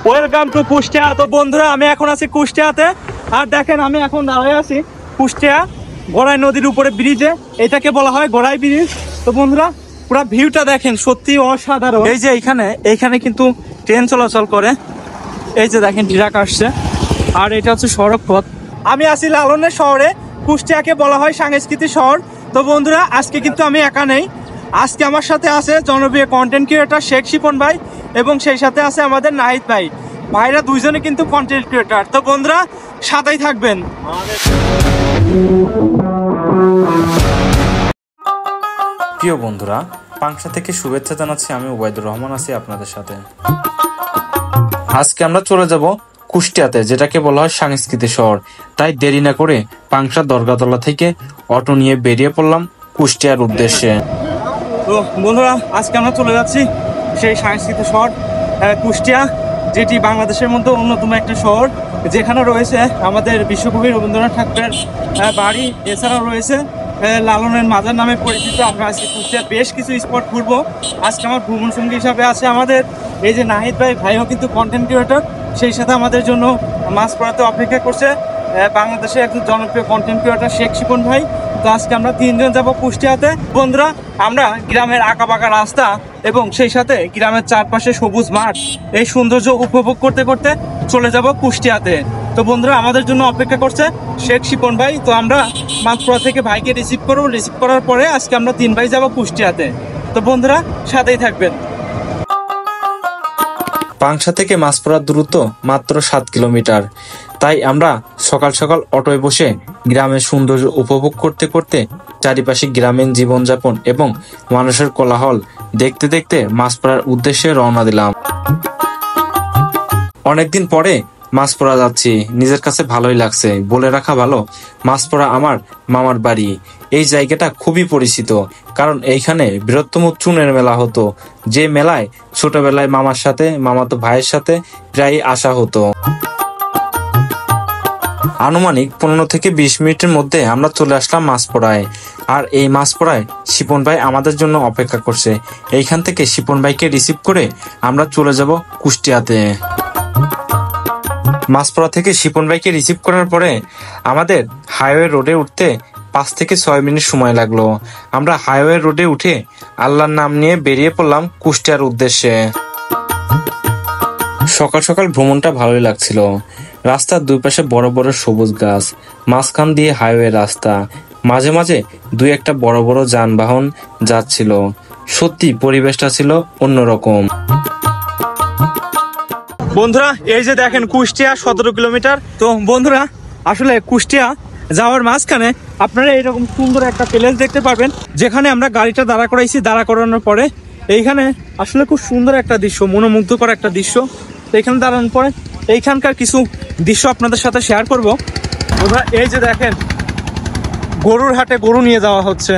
Welcome to Kushtia. তো বন্ধুরা আমি এখন আছি কুষ্টিয়াতে, আর দেখেন আমি এখন দাঁড়িয়ে আছি কুষ্টিয়া গড়াই নদীর উপরে ব্রিজে, এটাকে বলা হয় গড়াই ব্রিজ। তো বন্ধুরা পুরো ভিউটা দেখেন, সত্যি অসাধারণ। এই যে এইখানে কিন্তু ট্রেন চলাচল করে, এই যে দেখেন ট্রাক আসছে, আর এটা হচ্ছে সড়ক পথ। আমি আছি লালনের শহরে, কুষ্টিয়াকে বলা হয় সাংস্কৃতিক শহর। তো বন্ধুরা আজকে কিন্তু আমি একা নেই, আজকে আমার সাথে আছে জনপ্রিয় কন্টেন্ট ক্রিয়েটর শেখ শিপন ভাই, এবং সেই সাথে আছে আমাদের নাহিদ ভাই। ভাইরা দুইজনে কিন্তু কন্টেন্ট ক্রিয়েটর। তো বন্ধুরা সাথেই থাকবেন। প্রিয় বন্ধুরা, পাংশা থেকে শুভেচ্ছা জানাচ্ছি, আমি ওবায়দুর রহমান আছি আপনাদের সাথে। আজকে আমরা চলে যাব কুষ্টিয়াতে, যেটাকে বলা হয় সাংস্কৃতিক শহর। তাই দেরি না করে পাংশা দরগাতলা থেকে অটো নিয়ে বেরিয়ে পড়লাম কুষ্টিয়ার উদ্দেশ্যে। তো বন্ধুরা আজকে আমরা চলে যাচ্ছি সেই সাংস্কৃতিক শহর কুষ্টিয়া, যেটি বাংলাদেশের মধ্যে অন্যতম একটা শহর, যেখানে রয়েছে আমাদের বিশ্বকবি রবীন্দ্রনাথ ঠাকুরের বাড়ি, এছাড়াও রয়েছে লালনের মাজার নামে পরিচিত। আমরা আজকে কুষ্টিয়ার বেশ কিছু স্পট ঘুরবো। আজকে আমার ভ্রমণ সঙ্গী হিসাবে আছে আমাদের এই যে নাহিদ ভাই, ভাইও কিন্তু কন্টেন্ট ক্রিয়েটর, সেই সাথে আমাদের জন্য মাছ পড়াতে অপেক্ষা করছে বাংলাদেশের একজন জনপ্রিয় কন্টেন্ট ক্রিয়েটর শেখ শিপন ভাই। তো আজকে আমরা তিনজন যাব কুষ্টিয়াতে। বন্ধুরা আমরা গ্রামের আঁকাবাঁকা রাস্তা এবং সেই সাথে গ্রামের চারপাশে সবুজ মাঠ, এই সৌন্দর্য উপভোগ করতে করতে চলে যাব কুষ্টিয়াতে। তো বন্ধুরা আমাদের জন্য অপেক্ষা করছে শেখ শিপন ভাই। তো আমরা মাছপুরা থেকে ভাইকে রিসিভ করবো, রিসিভ করার পরে আজকে আমরা 3 ভাই যাব কুষ্টিয়াতে। তো বন্ধুরা সাথেই থাকবেন। পাংশা থেকে মাছপড়ার দূরত্ব মাত্র 7 কিলোমিটার। তাই আমরা সকাল সকাল অটোয় বসে গ্রামের সৌন্দর্য উপভোগ করতে করতে চারিপাশে গ্রামীণ জীবনযাপন এবং মানুষের কোলাহল দেখতে দেখতে মাছপড়ার উদ্দেশ্যে রওনা দিলাম। অনেকদিন পরে মাছপড়া যাচ্ছি, নিজের কাছে ভালোই লাগছে। বলে রাখা ভালো, মাছপড়া আমার মামার বাড়ি। এই জায়গাটা খুবই পরিচিত, কারণ এইখানে বৃহত্তম চুনের মেলা হতো, যে মেলায় ছোটবেলায় মামার সাথে, মামাতো ভাইয়ের সাথে প্রায় আসা হতো। আনুমানিক 15 থেকে 20 মিনিটের মধ্যে আমরা চলে আসলাম মাছপড়ায়। আর এই মাছপড়ায় শিপন ভাই আমাদের জন্য অপেক্ষা করছে। এইখান থেকে শিপন ভাইকে রিসিভ করে আমরা চলে যাব কুষ্টিয়াতে। মাছপড়া থেকে শিপন ভাইকে রিসিভ করার পরে আমাদের হাইওয়ে রোডে উঠতে 5 থেকে 6 মিনিট সময় লাগলো। আমরা হাইওয়ে রোডে উঠে আল্লাহর নাম নিয়ে বেরিয়ে পড়লাম কুষ্টিয়ার উদ্দেশ্যে। সকাল সকাল ভ্রমণটা ভালোই লাগছিল। রাস্তার দুই পাশে বড় বড় সবুজ গাছ, মাঝখান দিয়ে হাইওয়ে রাস্তা, মাঝে মাঝে 2-1টা বড় বড় যানবাহন যাচ্ছিল। সত্যি পরিবেশটা ছিল অন্যরকম। বন্ধুরা এই যে দেখেন কুষ্টিয়া 17 কিলোমিটার। তো বন্ধুরা আসলে কুষ্টিয়া যাওয়ার মাঝখানে আপনারা এরকম সুন্দর একটা প্লেস দেখতে পারবেন, যেখানে আমরা গাড়িটা দাঁড়া করাইছি। দাঁড়া করানোর পরে এইখানে আসলে খুব সুন্দর একটা দৃশ্য, মনোমুগ্ধকর একটা দৃশ্য। তো এখানে দাঁড়ানোর পরে এইখানকার কিছু দৃশ্য আপনাদের সাথে শেয়ার করব। বন্ধুরা এই যে দেখেন গরুর হাটে গরু নিয়ে যাওয়া হচ্ছে,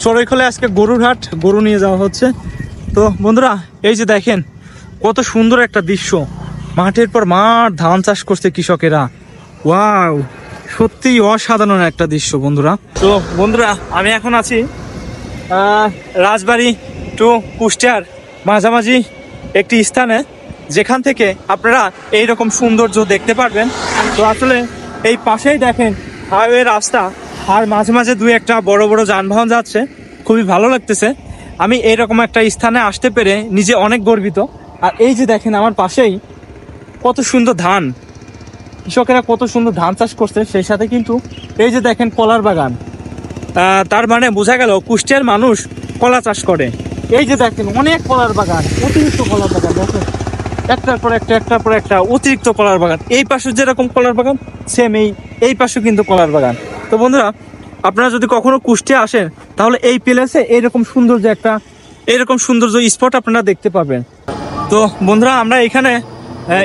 চড়াইখোলে আজকে গরুর হাট, গরু নিয়ে যাওয়া হচ্ছে। তো বন্ধুরা এই যে দেখেন কত সুন্দর একটা দৃশ্য, মাঠের পর মাঠ ধান চাষ করছে কৃষকেরা। ওয়াও, সত্যি অসাধারণ একটা দৃশ্য বন্ধুরা। তো বন্ধুরা আমি এখন আছি রাজবাড়ি টু কুষ্টিয়ার মাঝামাঝি একটি স্থানে, যেখান থেকে আপনারা এইরকম সৌন্দর্য দেখতে পারবেন। তো আসলে এই পাশেই দেখেন হাইওয়ে রাস্তা, আর মাঝে মাঝে 2-1টা বড় বড় যানবাহন যাচ্ছে, খুবই ভালো লাগতেছে। আমি এইরকম একটা স্থানে আসতে পেরে নিজে অনেক গর্বিত। আর এই যে দেখেন আমার পাশেই কত সুন্দর ধান, কৃষকেরা কত সুন্দর ধান চাষ করছে, সেই সাথে কিন্তু এই যে দেখেন কলার বাগান। তার মানে বোঝা গেল কুষ্টিয়ার মানুষ কলা চাষ করে। এই যে দেখেন অনেক কলার বাগান, অতিরিক্ত কলার বাগান, দেখেন একটার পর একটা অতিরিক্ত কলার বাগান। এই পাশে যেরকম কলার বাগান, সেম এই পাশে কিন্তু কলার বাগান। তো বন্ধুরা আপনারা যদি কখনো কুষ্টিয়া আসেন, তাহলে এই প্লেসে এইরকম সৌন্দর্য স্পট আপনারা দেখতে পাবেন। তো বন্ধুরা আমরা এখানে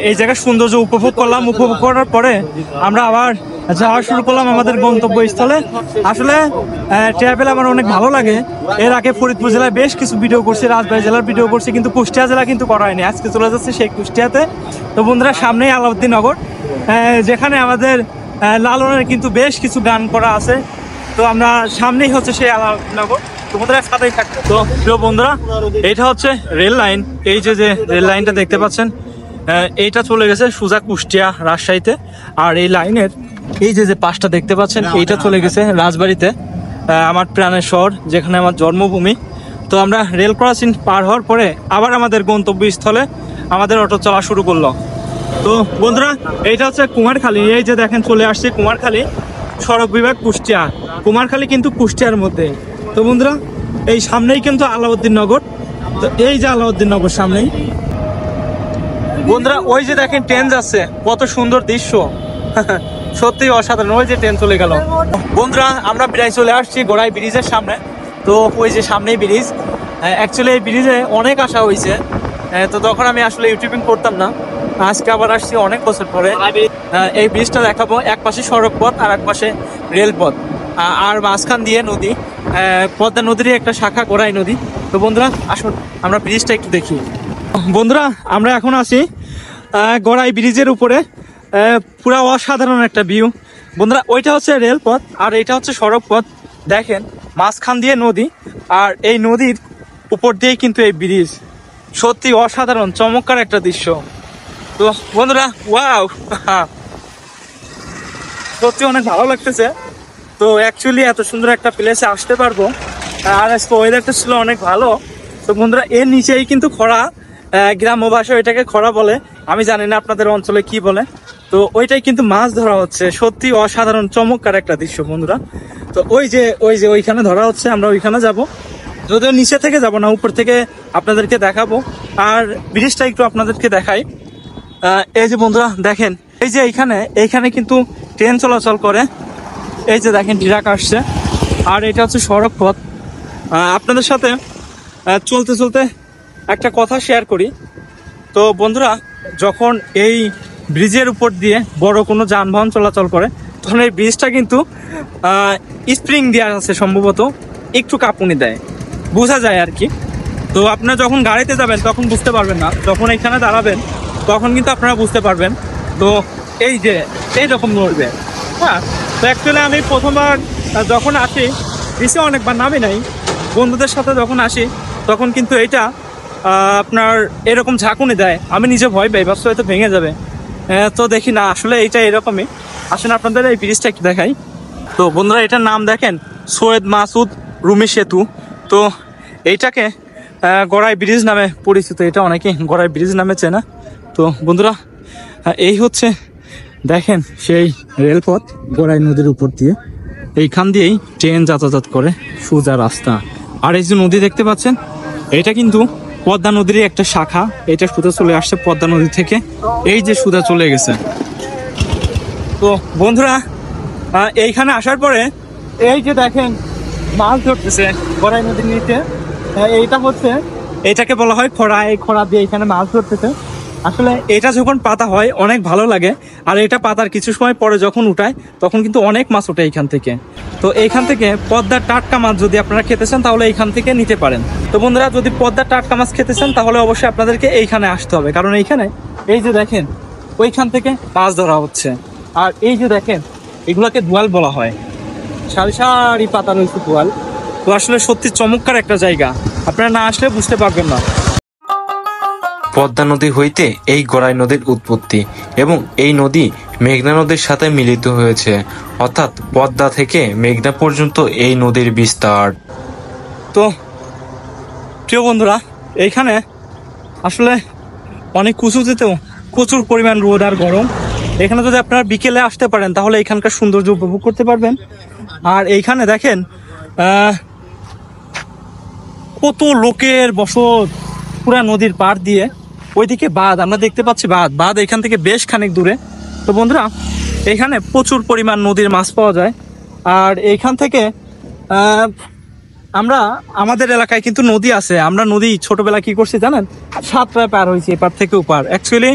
এই জায়গার সৌন্দর্য উপভোগ করলাম। উপভোগ করার পরে আমরা আবার যাওয়া শুরু করলাম আমাদের গন্তব্যস্থলে। আসলে ট্রাভেল আমার অনেক ভালো লাগে। এর আগে ফরিদপুর জেলায় বেশ কিছু ভিডিও করছি, রাজবাড়ী জেলার ভিডিও করছি, কিন্তু কুষ্টিয়া জেলা কিন্তু করা হয়নি। আজকে চলে যাচ্ছে সেই কুষ্টিয়াতে। তো বন্ধুরা সামনেই আলাউদ্দিন নগর, যেখানে আমাদের লালনের কিন্তু বেশ কিছু গান করা আছে। তো আমরা সামনেই হচ্ছে সেই আলাউদ্দিন নগর। তো বন্ধুরা সাথেই থাকতো। তো প্রিয় বন্ধুরা এটা হচ্ছে রেল লাইন। এই যে রেল লাইনটা দেখতে পাচ্ছেন, এইটা চলে গেছে সোজা কুষ্টিয়া রাজশাহীতে। আর এই লাইনের এই যে পাশটা দেখতে পাচ্ছেন এইটা চলে গেছে রাজবাড়িতে, আমার প্রাণের শহর, যেখানে আমার জন্মভূমি। তো আমরা রেল ক্রসিং পার হওয়ার পরে আবার আমাদের গন্তব্যস্থলে আমাদের অটো চলা শুরু করলো। তো বন্ধুরা এইটা হচ্ছে কুমারখালী, এই যে দেখেন চলে আসছে কুমারখালী সড়ক বিভাগ কুষ্টিয়া। কুমারখালী কিন্তু কুষ্টিয়ার মধ্যে। তো বন্ধুরা এই সামনেই কিন্তু আলাউদ্দিন নগর। তো এই যে আলাউদ্দিন নগর সামনেই বন্ধুরা, ওই যে দেখেন ট্রেন যাচ্ছে, কত সুন্দর দৃশ্য, সত্যি অসাধারণ। ওই যে ট্রেন চলে গেল। বন্ধুরা আমরা প্রায় চলে আসছি গোড়াই ব্রিজের সামনে। তো ওই যে সামনেই ব্রিজ। অ্যাকচুয়ালি এই ব্রিজে অনেক আসা হয়েছে, তো তখন আমি আসলে ইউটিউবিং করতাম না। আজকে আবার আসছি অনেক বছর পরে। এই ব্রিজটা দেখাবো, এক পাশে সড়ক পথ আর এক পাশে রেলপথ, আর মাঝখান দিয়ে নদী, পদ্মা নদীরই একটা শাখা গোড়াই নদী। তো বন্ধুরা আসুন আমরা ব্রিজটা একটু দেখি। বন্ধুরা আমরা এখন আছি গোড়াই ব্রিজের উপরে, পুরা অসাধারণ একটা ভিউ। বন্ধুরা ওইটা হচ্ছে রেলপথ আর এইটা হচ্ছে সড়ক পথ। দেখেন মাঝখান দিয়ে নদী, আর এই নদীর উপর দিয়েই কিন্তু এই ব্রিজ। সত্যি অসাধারণ চমৎকার একটা দৃশ্য। তো বন্ধুরা ওয়াও, সত্যি অনেক ভালো লাগতেছে। তো অ্যাকচুয়ালি এত সুন্দর একটা প্লেসে আসতে পারবো, আর আজকে ওয়েদারটা ছিল অনেক ভালো। তো বন্ধুরা এর নিচেই কিন্তু খরা, গ্রাম্য ভাষায় এটাকে খরা বলে, আমি জানি না আপনাদের অঞ্চলে কি বলে। তো ওইটাই কিন্তু মাছ ধরা হচ্ছে, সত্যি অসাধারণ চমৎকার একটা দৃশ্য বন্ধুরা। তো ওই যে ওইখানে ধরা হচ্ছে, আমরা ওইখানে যাব, যদিও নিচে থেকে যাব না, উপর থেকে আপনাদেরকে দেখাবো। আর ব্রিজটা একটু আপনাদেরকে দেখাই। এই যে বন্ধুরা দেখেন, এই যে এইখানে কিন্তু ট্রেন চলাচল করে। এই যে দেখেন ট্রাক আসছে, আর এটা হচ্ছে সড়ক পথ। আপনাদের সাথে চলতে চলতে একটা কথা শেয়ার করি। তো বন্ধুরা যখন এই ব্রিজের উপর দিয়ে বড় কোনো যানবাহন চলাচল করে, তখন এই ব্রিজটা কিন্তু স্প্রিং দেওয়া আছে, সম্ভবত একটু কাঁপুনি দেয়, বোঝা যায় আর কি। তো আপনারা যখন গাড়িতে যাবেন তখন বুঝতে পারবেন না, যখন এখানে দাঁড়াবেন তখন কিন্তু আপনারা বুঝতে পারবেন। তো এই যে এইরকম নড়বে। হ্যাঁ, তো অ্যাকচুয়ালি আমি প্রথমবার যখন আসি, ব্রিজে অনেকবার নামি নাই, বন্ধুদের সাথে যখন আসি তখন কিন্তু এইটা আপনার এরকম ঝাঁকুনি দেয়। আমি নিজে ভয় পাই, বাস হয়তো ভেঙে যাবে। তো দেখি না, আসলে এইটা এরকমই। আসলে আপনাদের এই ব্রিজটা একটু দেখাই। তো বন্ধুরা এটার নাম দেখেন, সৈয়দ মাসুদ রুমি সেতু। তো এইটাকে গড়াই ব্রিজ নামে পরিচিত, এটা অনেকে গড়াই ব্রিজ নামে চেনা। তো বন্ধুরা এই হচ্ছে দেখেন সেই রেলপথ গড়াই নদীর উপর দিয়ে, এইখান দিয়েই ট্রেন যাতায়াত করে, সোজা রাস্তা। আর এই যে নদী দেখতে পাচ্ছেন, এটা কিন্তু পদ্মা নদীরই একটা শাখা। এটা সোজা চলে আসছে পদ্মা নদী থেকে, এই যে সোজা চলে গেছে। তো বন্ধুরা এইখানে আসার পরে এই যে দেখেন মাছ ধরতেছে গড়াই নদীর নিচে। এইটা হচ্ছে, এটাকে বলা হয় খরা। এই খরা দিয়ে এখানে মাছ ধরতেছে। আসলে এটা যখন পাতা হয় অনেক ভালো লাগে, আর এটা পাতার কিছু সময় পরে যখন উঠায় তখন কিন্তু অনেক মাছ ওঠে এইখান থেকে। তো এইখান থেকে পদ্মার টাটকা মাছ যদি আপনারা খেতে চান তাহলে এইখান থেকে নিতে পারেন। তো বন্ধুরা যদি পদ্মার টাটকা মাছ খেতে চান তাহলে অবশ্যই আপনাদেরকে এইখানে আসতে হবে, কারণ এইখানে এই যে দেখেন ওইখান থেকে মাছ ধরা হচ্ছে। আর এই যে দেখেন এগুলাকে দোয়াল বলা হয়, সারি সারি পাতা রয়েছে দোয়াল। তো আসলে সত্যি চমৎকার একটা জায়গা, আপনারা না আসলে বুঝতে পারবেন না। পদ্মা নদী হইতে এই গড়াই নদীর উৎপত্তি, এবং এই নদী মেঘনা নদীর সাথে মিলিত হয়েছে, অর্থাৎ পদ্মা থেকে মেঘনা পর্যন্ত এই নদীর বিস্তার। তো প্রিয় বন্ধুরা এইখানে আসলে অনেক কুচুতেও প্রচুর পরিমাণ রোদ আর গরম। এখানে যদি আপনারা বিকেলে আসতে পারেন তাহলে এখানকার সৌন্দর্য উপভোগ করতে পারবেন। আর এইখানে দেখেন কত লোকের বসত পুরা নদীর পাড় দিয়ে। ওইদিকে বাঁধ আমরা দেখতে পাচ্ছি, বাঁধ এখান থেকে বেশ খানিক দূরে। তো বন্ধুরা এখানে প্রচুর পরিমাণ নদীর মাছ পাওয়া যায়। আর এইখান থেকে আমরা আমাদের এলাকায় কিন্তু নদী আছে, আমরা নদী ছোটবেলা কি করছি জানেন, সাতটায় পার হয়েছি এপার থেকে ওপার। অ্যাকচুয়ালি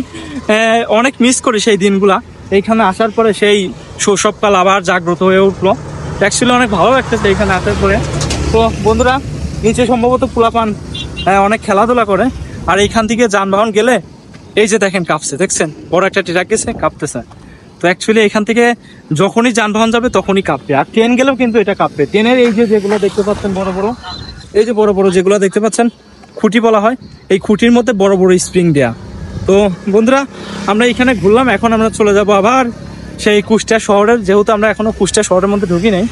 অনেক মিস করি সেই দিনগুলা। এইখানে আসার পরে সেই শৈশবকাল আবার জাগ্রত হয়ে উঠলো। অ্যাকচুয়ালি অনেক ভালো লাগতেছে এইখানে আসার পরে। তো বন্ধুরা নিচে সম্ভবত পোলাপান অনেক খেলাধুলা করে। আর এইখান থেকে যানবাহন গেলে এই যে দেখেন কাঁপছে, দেখছেন বড় একটা ট্রাক গেছে কাঁপতেছে। তো অ্যাকচুয়ালি এখান থেকে যখনই যানবাহন যাবে তখনই কাঁপবে। আর ট্রেন গেলেও কিন্তু এটা কাঁপবে। ট্রেনের এই যে যেগুলো দেখতে পাচ্ছেন বড় বড়, এই যে বড় বড় যেগুলো দেখতে পাচ্ছেন খুঁটি বলা হয়, এই খুঁটির মধ্যে বড় বড় স্প্রিং দেয়া। তো বন্ধুরা আমরা এখানে ঘুরলাম, এখন আমরা চলে যাব আবার সেই কুষ্টিয়া শহরের, যেহেতু আমরা এখনো কুষ্টিয়া শহরের মধ্যে ঢুকি নাই।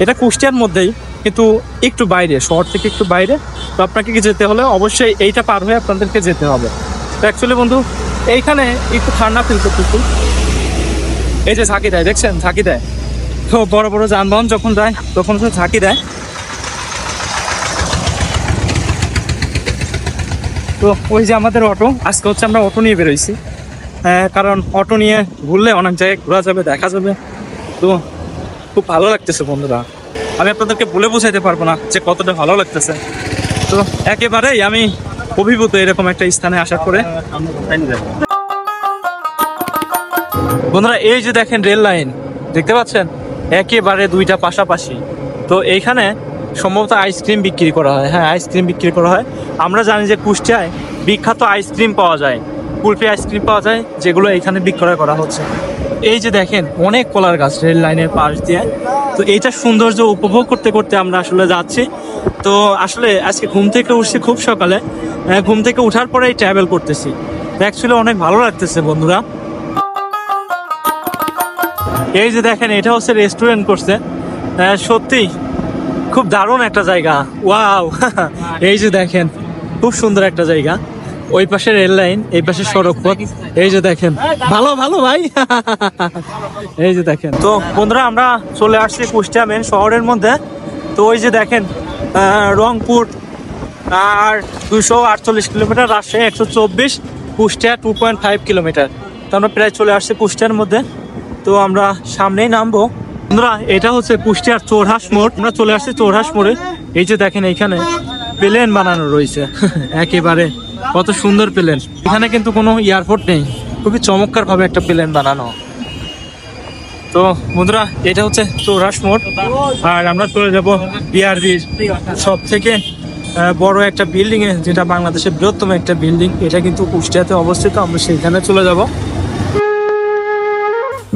এটা কুষ্টিয়ার মধ্যেই কিন্তু একটু বাইরে, শহর থেকে একটু বাইরে। তো আপনাকে কি যেতে হলে অবশ্যই এইটা পার হয়ে আপনাদেরকে যেতে হবে। তো অ্যাকচুয়ালি বন্ধু এইখানে একটু ঠান্ডা ফিল করতেছি। এই যে ঝাঁকি দেয়, দেখছেন ঝাঁকি দেয়। তো বড় বড় যানবাহন যখন যায় তখন সে ঝাঁকি দেয়। তো ওই যে আমাদের অটো, আজকে হচ্ছে আমরা অটো নিয়ে বেরোইছি, কারণ অটো নিয়ে ঘুরলে অনেক জায়গায় ঘোরা যাবে, দেখা যাবে। তো খুব ভালো লাগতেছে বন্ধুরা, আমি আপনাদেরকে বলে বোঝাইতে পারবো না যে কতটা ভালো লাগতেছে। তো একেবারেই আমি অভিভূত এরকম একটা স্থানে আসার করে। বন্ধুরা এই যে দেখেন রেল লাইন দেখতে পাচ্ছেন, একেবারে দুইটা পাশাপাশি। তো এইখানে সম্ভবত আইসক্রিম বিক্রি করা হয়। হ্যাঁ, আইসক্রিম বিক্রি করা হয়। আমরা জানি যে কুষ্টিয়ায় বিখ্যাত আইসক্রিম পাওয়া যায়, কুলফি আইসক্রিম পাওয়া যায়, যেগুলো এইখানে বিক্রয় করা হচ্ছে। এই যে দেখেন অনেক কলার গাছ রেল লাইনের পাশ দিয়ে। তো এইটা সৌন্দর্য উপভোগ করতে করতে আমরা আসলে যাচ্ছি। তো আসলে আজকে ঘুম থেকে উঠছি খুব সকালে, ঘুম থেকে উঠার পরেই ট্রাভেল করতেছি। অ্যাকচুয়ালি অনেক ভালো লাগতেছে বন্ধুরা। এই যে দেখেন এটা হচ্ছে রেস্টুরেন্ট করছে, সত্যি খুব দারুণ একটা জায়গা। ওয়াও এই যে দেখেন খুব সুন্দর একটা জায়গা। ওই পাশে রেল লাইন, এই পাশে সড়ক পথ। এই যে দেখেন, ভালো ভালো ভাই এই যে দেখেন। তো বন্ধুরা আমরা চলে আসছি কুষ্টিয়া মেন শহরের মধ্যে। তো ওই যে দেখেন রংপুর আর 248 কিলোমিটার, রাজশাহী 124, কুষ্টিয়া 2.5 কিলোমিটার। তো আমরা প্রায় চলে আসছি কুষ্টিয়ার মধ্যে। তো আমরা সামনেই নামবো বন্ধুরা। এটা হচ্ছে কুষ্টিয়ার চৌরাস মোড়, আমরা চলে আসছি চৌরাস মোড়ে। এই যে দেখেন এইখানে প্লেন বানানো রয়েছে একেবারে কত সুন্দর প্লেন। এখানে কিন্তু কোনো এয়ারপোর্ট নেই, খুবই চমৎকার ভাবে একটা প্লেন বানানো। তো বন্ধুরা এটা হচ্ছে চৌরাস মোড়, আর আমরা চলে যাব বিআরবির সব থেকে বড় একটা বিল্ডিং এ, যেটা বাংলাদেশের বৃহত্তম একটা বিল্ডিং। এটা কিন্তু কুষ্টিয়াতে অবস্থিত, আমরা সেখানে চলে যাব।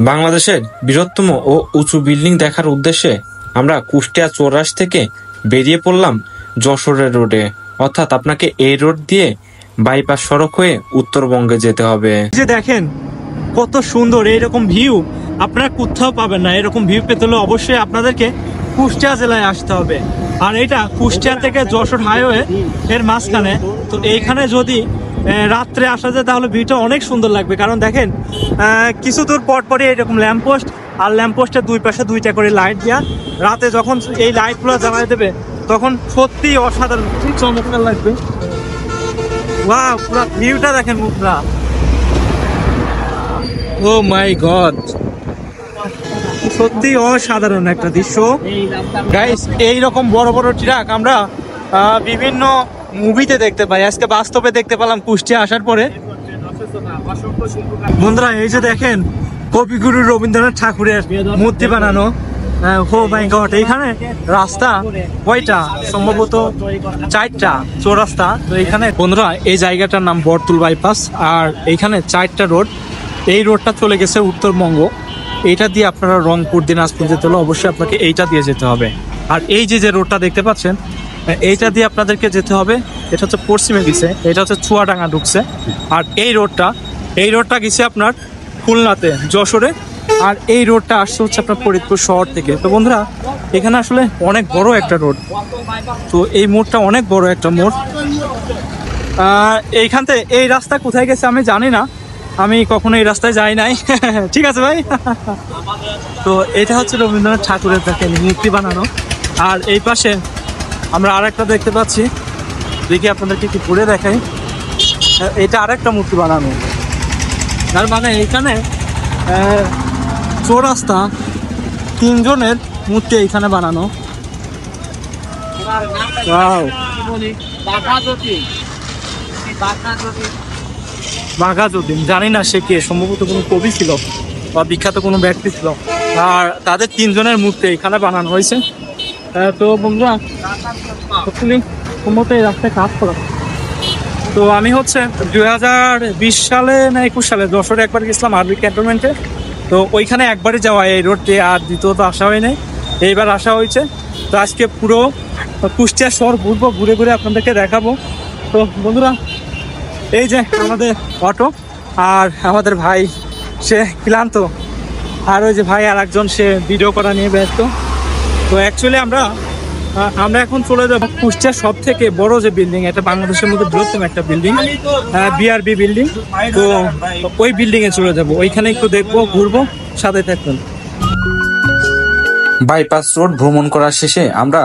বাংলাদেশের বৃহত্তম ও উঁচু বিল্ডিং দেখার উদ্দেশ্যে আমরা কুষ্টিয়া চৌরাস থেকে বেরিয়ে পড়লাম যশোরের রোডে। অর্থাৎ আপনাকে এই রোড দিয়ে বাইপাস সড়ক হয়ে উত্তরবঙ্গে যেতে হবে। যে দেখেন কত সুন্দর এইরকম ভিউ আপনারা কোথাও পাবেন না। এরকম ভিউ পেতে হলে অবশ্যই আপনাদেরকে কুষ্টিয়া জেলায় আসতে হবে। আর এটা কুষ্টিয়া থেকে যশোর হাইওয়ে এর মাঝখানে। তো এইখানে যদি রাত্রে আসা যায় তাহলে ভিউটা অনেক সুন্দর লাগবে। কারণ দেখেন কিছু দূর পর পরই এরকম ল্যাম্পপোস্ট, আর ল্যাম্পপোস্টের দুই পাশে দুইটা করে লাইট দেওয়া। রাতে যখন এই লাইটগুলো জ্বালাই দেবে তখন সত্যি অসাধারণ চমৎকার লাগবে। ওয়াও, পুরো ভিউটা দেখেন বন্ধুরা। ও মাই গড, সত্যি অসাধারণ একটা দৃশ্য গাইস। এইরকম বড় বড় ট্রাক আমরা বিভিন্ন মুভিতে দেখতে পাই, আজকে বাস্তবে দেখতে পেলাম কুষ্টিয়া আসার পরে বন্ধুরা। এই যে দেখেন কবিগুরু রবীন্দ্রনাথ ঠাকুরের মূর্তি বানানো। ও মাই গড, এইখানে রাস্তা কয়টা? সম্ভবত 4টা চৌরাস্তা। তো এইখানে বন্ধুরা এই জায়গাটার নাম বরতুল বাইপাস, আর এইখানে 4টা রোড। এই রোডটা চলে গেছে উত্তরবঙ্গ। এইটা দিয়ে আপনারা রংপুর দিনাজপুর যেতে হলে অবশ্যই আপনাকে এইটা দিয়ে যেতে হবে। আর এই যে রোডটা দেখতে পাচ্ছেন এইটা দিয়ে আপনাদেরকে যেতে হবে। এটা হচ্ছে পশ্চিমে গেছে, এটা হচ্ছে চুয়াডাঙ্গা ঢুকছে। আর এই রোডটা গেছে আপনার খুলনাতে, যশোরে। আর এই রোডটা আসছে হচ্ছে আপনার ফরিদপুর শহর থেকে। তো বন্ধুরা এখানে আসলে অনেক বড় একটা রোড। তো এই মোড়টা অনেক বড় একটা মোড়। এইখান থেকে এই রাস্তা কোথায় গেছে আমি জানি না, আমি কখনো এই রাস্তায় যাই নাই ঠিক আছে ভাই তো এটা হচ্ছে রবীন্দ্রনাথ ঠাকুরের দেখেন মূর্তি বানানো। আর এই পাশে আমরা আরেকটা দেখতে পাচ্ছি, দেখি আপনাদেরকে কি ঘুরে দেখাই। এটা আরেকটা মূর্তি বানানো। তার মানে এখানে চৌরাস্তা 3 জনের মূর্তি এইখানে বানানো। বাঘাযতীন জানি না সে কে, সম্ভবত কোনো কবি ছিল বা বিখ্যাত কোনো ব্যক্তি ছিল। আর তাদের 3 জনের মূর্তি এখানে বানানো হয়েছে। তো বন্ধুরা সম্ভবত এই রাস্তায় কাজ করা। তো আমি হচ্ছে 2020 সালে না 21 সালে যশোরে একবার গেছিলাম আরবি ক্যান্টনমেন্টে। তো ওইখানে একবারই যাওয়া এই রোড দিয়ে, আর দ্বিতীয়ত আসা হয় নাই, এইবার আসা হয়েছে। তো আজকে পুরো কুষ্টিয়া শহর ঘুরবো, ঘুরে ঘুরে আপনাদেরকে দেখাবো। তো বন্ধুরা এই যে আমাদের অটো, আর আমাদের ভাই সে ক্লান্ত, আর ওই যে ভাই আর একজন সে ভিডিও করা নিয়ে ব্যস্ত। তো অ্যাকচুয়ালি আমরা এখন চলে যাবো কুষ্টিয়ার সব থেকে বড় যে বিল্ডিং, এটা বাংলাদেশের মধ্যে বৃহত্তম একটা বিল্ডিং, বিআরবি বিল্ডিং। তো ওই বিল্ডিং এ চলে যাবো, ওইখানে একটু দেখবো, ঘুরবো, সাথে থাকবেন। বাইপাস রোড ভ্রমণ করার শেষে আমরা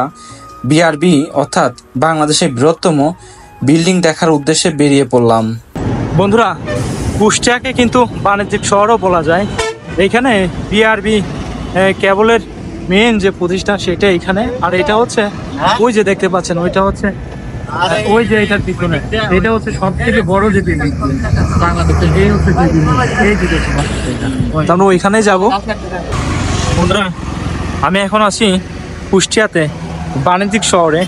বিআরবি অর্থাৎ বাংলাদেশের বৃহত্তম বিল্ডিং দেখার উদ্দেশ্যে বেরিয়ে পড়লাম। বন্ধুরা, কুষ্টিয়াকে কিন্তু বাণিজ্যিক শহরও বলা যায়। এইখানে বিআরবি কেবলের মেন যে প্রতিষ্ঠান সেটা এখানে, আর এটা হচ্ছে ওই যে দেখতে পাচ্ছেন, ওইটা হচ্ছে ওই যে এটার পিছনে, এটা হচ্ছে সব থেকে বড় যে বিল্ডিং বাংলাদেশের, এই হচ্ছে যে বিল্ডিং, এই যে দেখতে পাচ্ছেন এটা। তো আমরা ওইখানেই যাবো। বন্ধুরা, আমি এখন আছি কুষ্টিয়াতে বাণিজ্যিক শহরে।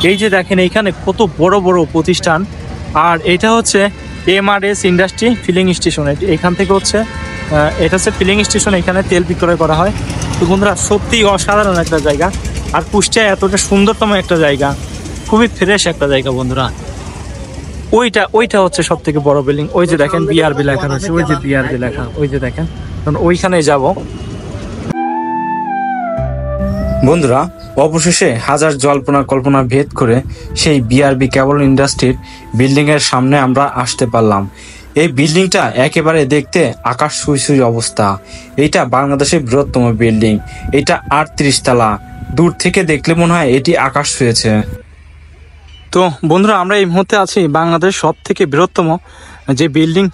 এই যে দেখেন এইখানে কত বড় বড় প্রতিষ্ঠান, আর এটা হচ্ছে MRS ইন্ডাস্ট্রি ফিলিং স্টেশন। এখান থেকে হচ্ছে এটা হচ্ছে ফিলিং স্টেশন, এখানে তেল বিক্রয় করা হয়। তো বন্ধুরা, সত্যি অসাধারণ একটা জায়গা, আর কুষ্টিয়া এতটা সুন্দরতম একটা জায়গা, খুবই ফ্রেশ একটা জায়গা বন্ধুরা। ওইটা হচ্ছে সব থেকে বড় বিল্ডিং, ওই যে দেখেন বিআরবি লেখা রয়েছে, ওই যে বিআরবি লেখা, ওই যে দেখেন, ওইখানে যাব। বন্ধুরা, অবশেষে হাজার জল্পনা কল্পনা ভেদ করে সেই বিআরবি কেবল ইন্ডাস্ট্রির বিল্ডিং এর সামনে আমরা আসতে পারলাম। এই বিল্ডিংটা একেবারে দেখতে আকাশ ছুঁই অবস্থা। এইটা বাংলাদেশের বৃহত্তম বিল্ডিং, এটা 38 তলা। দূর থেকে দেখলে মনে হয় এটি আকাশ ছুঁয়েছে। তো বন্ধুরা, আমরা এই মুহূর্তে আছি বাংলাদেশ সব থেকে বৃহত্তম যে বিল্ডিং,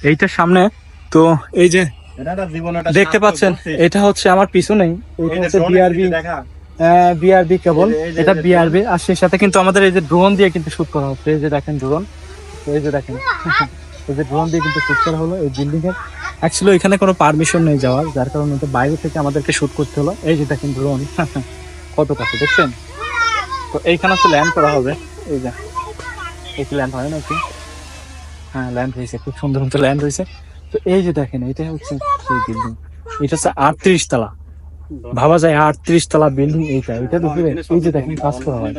এইটার সামনে। তো এই যে দেখতে পাচ্ছেন, এটা হচ্ছে আমার পিছনেই, এটা হচ্ছে বিআরবি কেবল, এটা বিআরবি। আর সেই সাথে কিন্তু আমাদের এই যে ড্রোন দিয়ে কিন্তু শুট করা হচ্ছে, এই যে দেখেন ড্রোন, এই যে দেখেন এই যে ড্রোন দিয়ে কিন্তু শুট করা হলো এই বিল্ডিং এর। অ্যাকচুয়ালি এখানে কোনো পারমিশন নেই যাওয়ার, যার কারণে বাইরে থেকে আমাদেরকে শুট করতে হলো। এই যে দেখেন ড্রোন কত কাছে, দেখছেন? তো এইখানে হচ্ছে ল্যান্ড করা হবে, এই যে একটু ল্যান্ড হয় নাকি, হ্যাঁ ল্যান্ড হয়েছে, খুব সুন্দর মতো ল্যান্ড হয়েছে। তো এই যে দেখেন, এটা হচ্ছে সেই বিল্ডিং, এটা হচ্ছে 38 তলা। ভাবা যায় 38 তলা বিল্ডিং এটা দুপুরে। এই যে দেখেন কাজ করা হয়।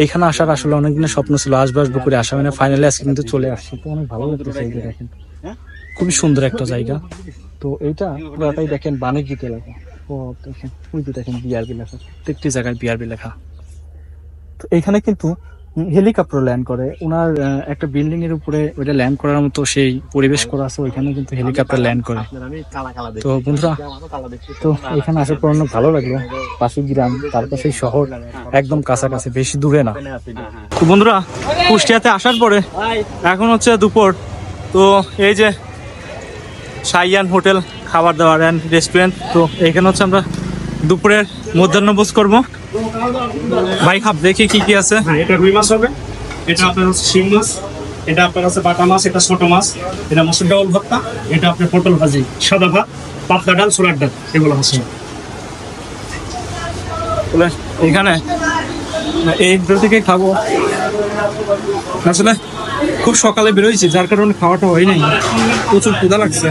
এখানে আসার আসলে অনেকদিনের স্বপ্ন ছিল, আসবো করে আসা মানে ফাইনালি আজকে কিন্তু চলে আসছি। তো অনেক ভালো লাগতেছে। এই যে দেখেন, খুবই সুন্দর একটা জায়গা। তো এইটা পুরোটাই দেখেন বাণিজ্যিক এলাকা। ও দেখেন, ওই যে দেখেন বিআরবি লেখা, প্রত্যেকটি জায়গায় বিআরবি লেখা। তো এখানে কিন্তু হেলিকপ্টার ল্যান্ড করে, ওনার একটা বিল্ডিং এর উপরে ওইটা ল্যান্ড করার মতো সেই পরিবেশ করা আছে, ওইখানে কিন্তু হেলিকপ্টার ল্যান্ড করে। তো বন্ধুরা, তো এখানে আসার পর অনেক ভালো লাগলো। পাশে গ্রাম, তারপর সেই শহর একদম কাছাকাছি, বেশি দূরে না। তো বন্ধুরা, কুষ্টিয়াতে আসার পরে এখন হচ্ছে দুপুর। তো এই যে সাইয়ান হোটেল খাবার দাবার অ্যান্ড রেস্টুরেন্ট, তো এখানে হচ্ছে আমরা দুপুরের মধ্যাহ্নভোজ করবো। ভাই খাপ দেখি কি কি আছে। এটা রুই মাছ হবে, এটা আপনার হচ্ছে শিং মাছ, এটা আপনার হচ্ছে বাটা মাছ, এটা ছোট মাছ, এটা মসুর ডাউল ভর্তা, এটা আপনার পটল ভাজি, সাদা ভাত, পাতলা ডাল, ছোলার ডাল, এগুলো হচ্ছে। এখানে এই থেকে খাবো। আসলে খুব সকালে বেরোইছি, যার কারণে খাওয়াটা হয় নাই, প্রচুর ক্ষুধা লাগছে।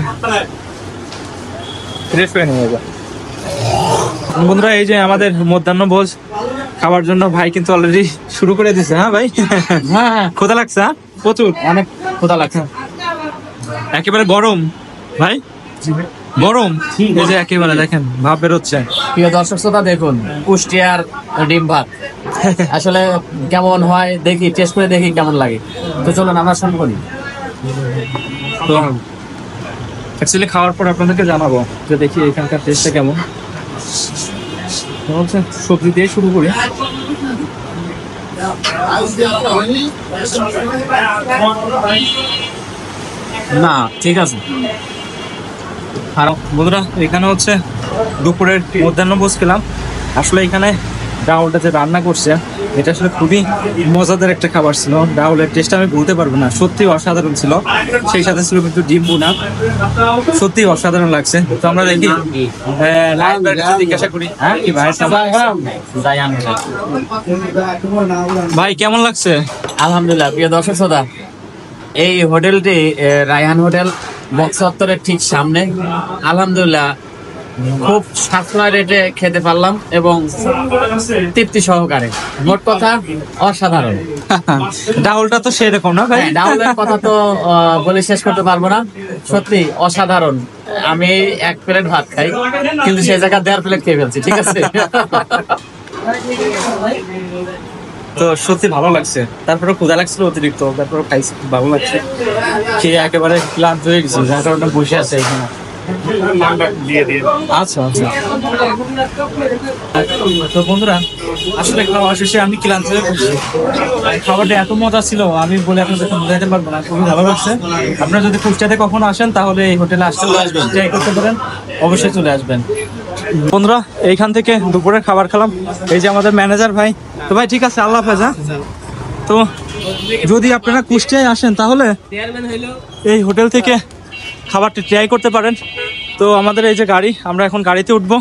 বন্ধুরা, এই যে আমাদের মধ্যাহ্নভোজ খাওয়ার জন্য ভাই কিন্তু অলরেডি শুরু করে দিয়েছে। হ্যাঁ ভাই, হ্যাঁ ক্ষুধা লাগছে, হ্যাঁ প্রচুর, অনেক ক্ষুধা লাগছে। একেবারে গরম ভাই, গরম। এই যে একেবারে দেখেন ভাব বেরোচ্ছে। প্রিয় দর্শক শ্রোতা, দেখুন কুষ্টিয়ার ডিম ভাত আসলে কেমন হয় দেখি, টেস্ট করে দেখি কেমন লাগে। তো চলুন আমরা শুরু করি। তো অ্যাকচুয়ালি খাওয়ার পর আপনাদেরকে জানাবো যে দেখি এখানকার টেস্টটা কেমন। হচ্ছে সবজি দিয়ে শুরু করি। না ঠিক আছে। আর বন্ধুরা, এখানে হচ্ছে দুপুরের মধ্যাহ্নভোজ খেলাম। আসলে এখানে ডাউলটা যে রান্না করছে, এটা আসলে খুবই মজাদার একটা খাবার ছিল। ডাউলের টেস্ট আমি বলতে পারবো না, সত্যি অসাধারণ ছিল। সেই সাথে ছিল কিন্তু ডিম বোনা, সত্যি অসাধারণ লাগছে। তো আমরা দেখি জিজ্ঞাসা করি, হ্যাঁ কি ভাই কেমন লাগছে? আলহামদুলিল্লাহ। প্রিয় দর্শক শ্রোতা, এই হোটেলটি রায়হান হোটেল বক্স চত্বরের ঠিক সামনে। আলহামদুলিল্লাহ খুব সাশ্রয় রেটে খেতে পারলাম এবং তৃপ্তি সহকারে। মোট কথা অসাধারণ। ডাউলটা তো সেরকম না ভাই? হ্যাঁ, ডাউলের কথা তো বলে শেষ করতে পারবো না, সত্যি অসাধারণ। আমি 1 প্লেট ভাত খাই, কিন্তু সেই জায়গায় 1.5 প্লেট খেয়ে ফেলছি, ঠিক আছে। তো সত্যি ভালো লাগছে, তারপরে ক্ষুধা লাগছিল অতিরিক্ত, তারপরে খাইছি, খুব ভালো লাগছে। খেয়ে একেবারে ক্লান্ত হয়ে গেছি, যার কারণে বসে আছে এখানে। আচ্ছা আচ্ছা। তো বন্ধুরা, আসলে খাওয়া শেষে আমি ক্লান্ত হয়ে পড়ছি। খাবারটা এত মজা ছিল, আমি বলে আপনাদেরকে বোঝাতে পারবো না, খুবই ভালো লাগছে। আপনারা যদি কুষ্টিয়াতে কখনো আসেন তাহলে এই হোটেলে আসতে ট্রাই করতে পারেন, অবশ্যই চলে আসবেন। বন্ধুরা, এইখান থেকে দুপুরের খাবার খেলাম, এই যে আমাদের ম্যানেজার ভাই। তো ভাই ঠিক আছে, আল্লাহ হাফেজ। হ্যাঁ, তো যদি আপনারা কুষ্টিয়ায় আসেন তাহলে এই হোটেল থেকে খাবারটি ট্রাই করতে পারেন। তো আমাদের এই যে গাড়ি, আমরা এখন গাড়িতে উঠবো।